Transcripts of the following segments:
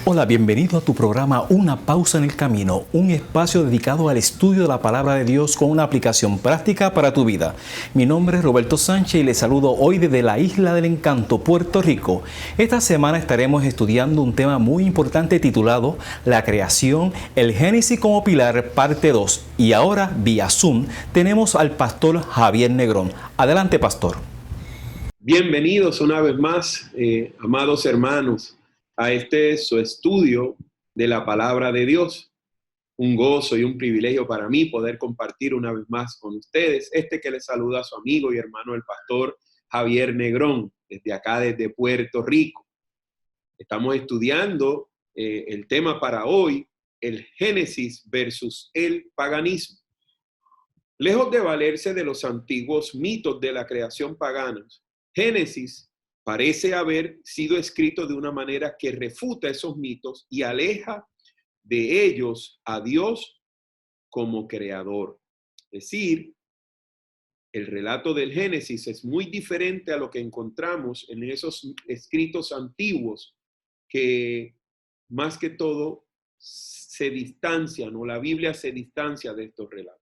Hola, bienvenido a tu programa Una Pausa en el Camino, un espacio dedicado al estudio de la Palabra de Dios con una aplicación práctica para tu vida. Mi nombre es Roberto Sánchez y les saludo hoy desde la Isla del Encanto, Puerto Rico. Esta semana estaremos estudiando un tema muy importante titulado La creación, el Génesis como pilar, parte 2. Y ahora, vía Zoom, tenemos al pastor Javier Negrón. Adelante, pastor. Bienvenidos una vez más, amados hermanos, a su estudio de la palabra de Dios. Un gozo y un privilegio para mí poder compartir una vez más con ustedes. Que les saluda a su amigo y hermano el pastor Javier Negrón, desde acá, desde Puerto Rico. Estamos estudiando el tema para hoy, el Génesis versus el paganismo. Lejos de valerse de los antiguos mitos de la creación paganos, Génesis parece haber sido escrito de una manera que refuta esos mitos y aleja de ellos a Dios como creador. Es decir, el relato del Génesis es muy diferente a lo que encontramos en esos escritos antiguos que más que todo se distancian, o la Biblia se distancia de estos relatos.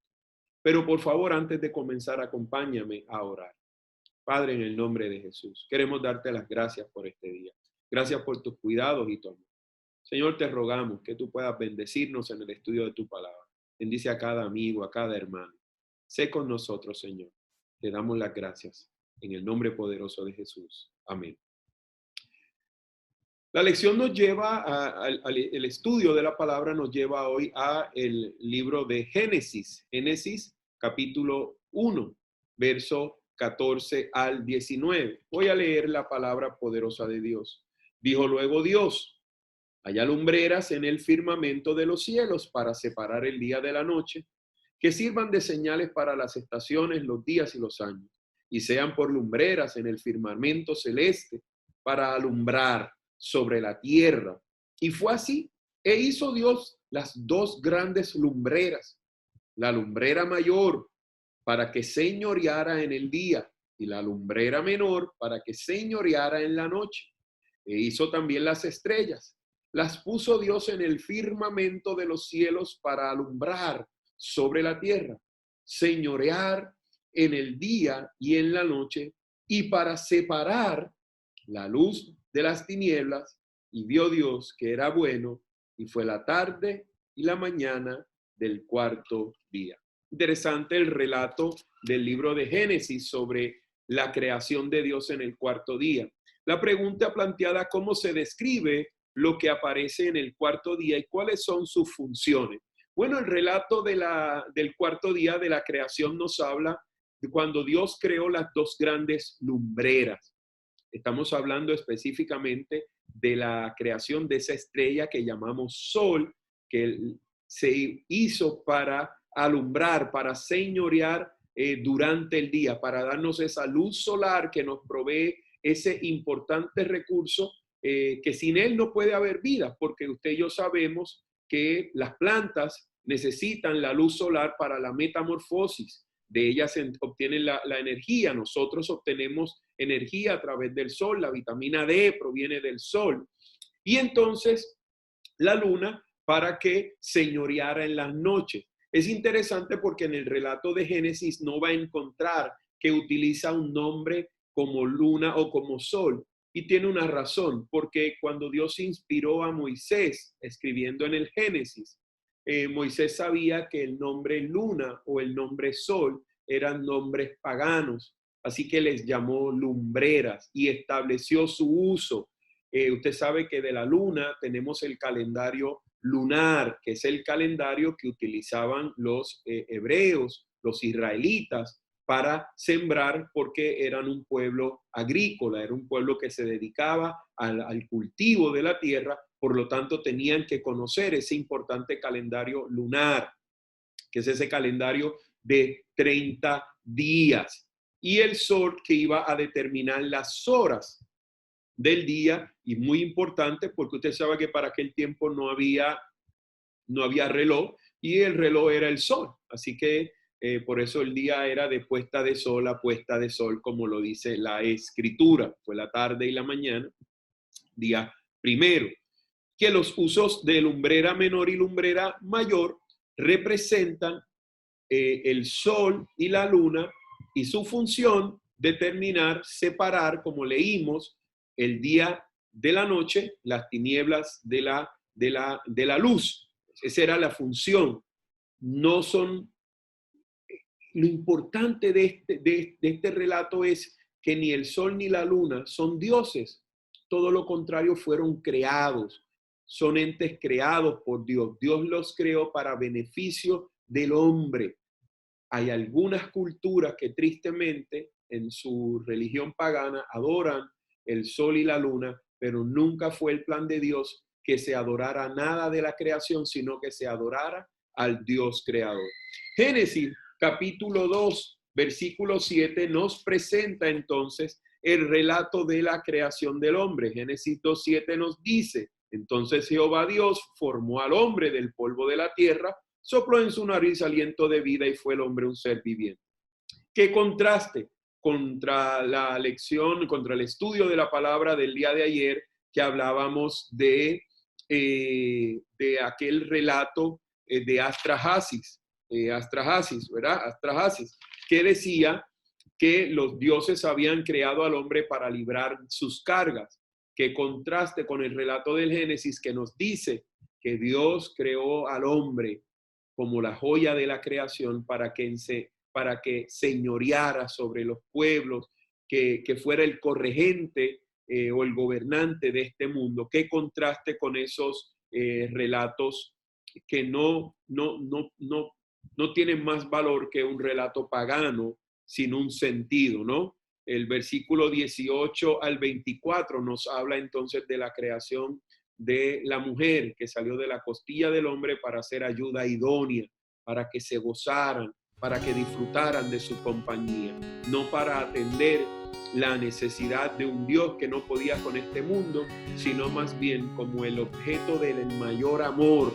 Pero por favor, antes de comenzar, acompáñame a orar. Padre, en el nombre de Jesús, queremos darte las gracias por este día. Gracias por tus cuidados y tu amor. Señor, te rogamos que tú puedas bendecirnos en el estudio de tu palabra. Bendice a cada amigo, a cada hermano. Sé con nosotros, Señor. Te damos las gracias en el nombre poderoso de Jesús. Amén. La lección nos lleva el estudio de la palabra nos lleva hoy a el libro de Génesis. Génesis, capítulo 1, verso 14 al 19. Voy a leer la palabra poderosa de Dios. Dijo luego Dios: haya lumbreras en el firmamento de los cielos para separar el día de la noche, que sirvan de señales para las estaciones, los días y los años, y sean por lumbreras en el firmamento celeste para alumbrar sobre la tierra. Y fue así, e hizo Dios las dos grandes lumbreras, la lumbrera mayor para que señoreara en el día, y la lumbrera menor para que señoreara en la noche. E hizo también las estrellas. Las puso Dios en el firmamento de los cielos para alumbrar sobre la tierra, señorear en el día y en la noche, y para separar la luz de las tinieblas. Y vio Dios que era bueno, y fue la tarde y la mañana del cuarto día. Interesante el relato del libro de Génesis sobre la creación de Dios en el cuarto día. La pregunta planteada: ¿cómo se describe lo que aparece en el cuarto día y cuáles son sus funciones? Bueno, el relato del cuarto día de la creación nos habla de cuando Dios creó las dos grandes lumbreras. Estamos hablando específicamente de la creación de esa estrella que llamamos Sol, que se hizo para alumbrar, para señorear durante el día, para darnos esa luz solar que nos provee ese importante recurso que sin él no puede haber vida, porque usted y yo sabemos que las plantas necesitan la luz solar para la metamorfosis. De ellas se obtiene la energía. Nosotros obtenemos energía a través del sol. La vitamina D proviene del sol. Y entonces la luna para que señoreara en las noches. Es interesante porque en el relato de Génesis no va a encontrar que utiliza un nombre como luna o como sol. Y tiene una razón, porque cuando Dios inspiró a Moisés escribiendo en el Génesis, Moisés sabía que el nombre luna o el nombre sol eran nombres paganos, así que les llamó lumbreras y estableció su uso. Usted sabe que de la luna tenemos el calendario lunar, que es el calendario que utilizaban los hebreos, los israelitas, para sembrar, porque eran un pueblo agrícola, era un pueblo que se dedicaba al cultivo de la tierra, por lo tanto tenían que conocer ese importante calendario lunar, que es ese calendario de 30 días, y el sol que iba a determinar las horas del día, y muy importante porque usted sabe que para aquel tiempo no había reloj, y el reloj era el sol, así que por eso el día era de puesta de sol a puesta de sol, como lo dice la Escritura. Fue la tarde y la mañana, día primero. Que los usos de lumbrera menor y lumbrera mayor representan el sol y la luna, y su función determinar, separar, como leímos, el día de la noche, las tinieblas de la luz. Esa era la función. No son... Lo importante de este relato es que ni el sol ni la luna son dioses. Todo lo contrario, fueron creados. Son entes creados por Dios. Dios los creó para beneficio del hombre. Hay algunas culturas que tristemente en su religión pagana adoran el sol y la luna, pero nunca fue el plan de Dios que se adorara nada de la creación, sino que se adorara al Dios creador. Génesis capítulo 2, versículo 7 nos presenta entonces el relato de la creación del hombre. Génesis 2:7 nos dice: entonces Jehová Dios formó al hombre del polvo de la tierra, sopló en su nariz aliento de vida, y fue el hombre un ser viviente. ¿Qué contraste contra la lección, contra el estudio de la palabra del día de ayer, que hablábamos de aquel relato de Astrahasis, ¿verdad? Astrahasis, que decía que los dioses habían creado al hombre para librar sus cargas. Que contraste con el relato del Génesis, que nos dice que Dios creó al hombre como la joya de la creación para que señoreara sobre los pueblos, que fuera el corregente o el gobernante de este mundo. Qué contraste con esos relatos que no tienen más valor que un relato pagano sin un sentido, ¿no? El versículo 18 al 24 nos habla entonces de la creación de la mujer que salió de la costilla del hombre para ser ayuda idónea, para que se gozaran, para que disfrutaran de su compañía, no para atender la necesidad de un Dios que no podía con este mundo, sino más bien como el objeto del mayor amor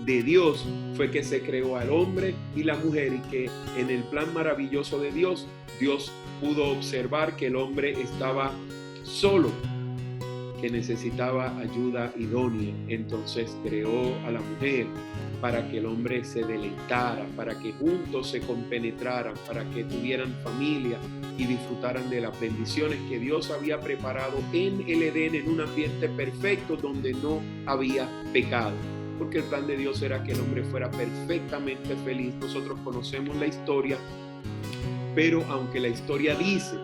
de Dios fue que se creó al hombre y la mujer, y que en el plan maravilloso de Dios, Dios pudo observar que el hombre estaba solo, que necesitaba ayuda idónea. Entonces creó a la mujer para que el hombre se deleitara, para que juntos se compenetraran, para que tuvieran familia y disfrutaran de las bendiciones que Dios había preparado en el Edén, en un ambiente perfecto donde no había pecado. Porque el plan de Dios era que el hombre fuera perfectamente feliz. Nosotros conocemos la historia, pero aunque la historia dice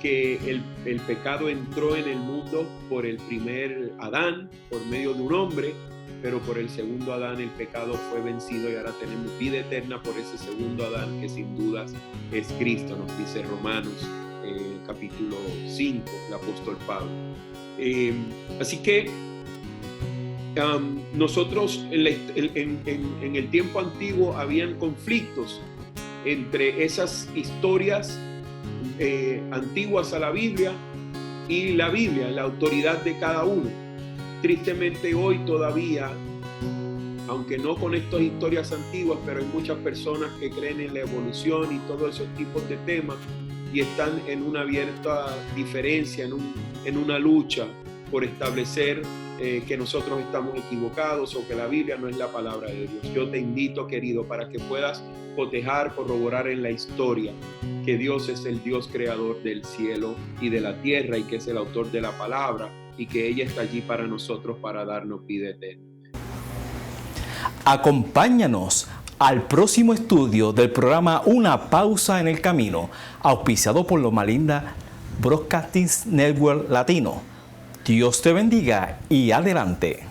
que el pecado entró en el mundo por el primer Adán, por medio de un hombre, pero por el segundo Adán el pecado fue vencido y ahora tenemos vida eterna por ese segundo Adán, que sin dudas es Cristo, nos dice Romanos capítulo 5, el apóstol Pablo. Así que nosotros en el tiempo antiguo habían conflictos entre esas historias antiguas a la Biblia y la Biblia, la autoridad de cada uno. Tristemente hoy todavía, aunque no con estas historias antiguas, pero hay muchas personas que creen en la evolución y todos esos tipos de temas y están en una abierta diferencia, en una lucha por establecer que nosotros estamos equivocados o que la Biblia no es la palabra de Dios. Yo te invito, querido, para que puedas cotejar, corroborar en la historia que Dios es el Dios creador del cielo y de la tierra, y que es el autor de la palabra, y que ella está allí para nosotros para darnos vida eterna. Acompáñanos al próximo estudio del programa Una Pausa en el Camino, auspiciado por Loma Linda Broadcasting Network Latino. Dios te bendiga y adelante.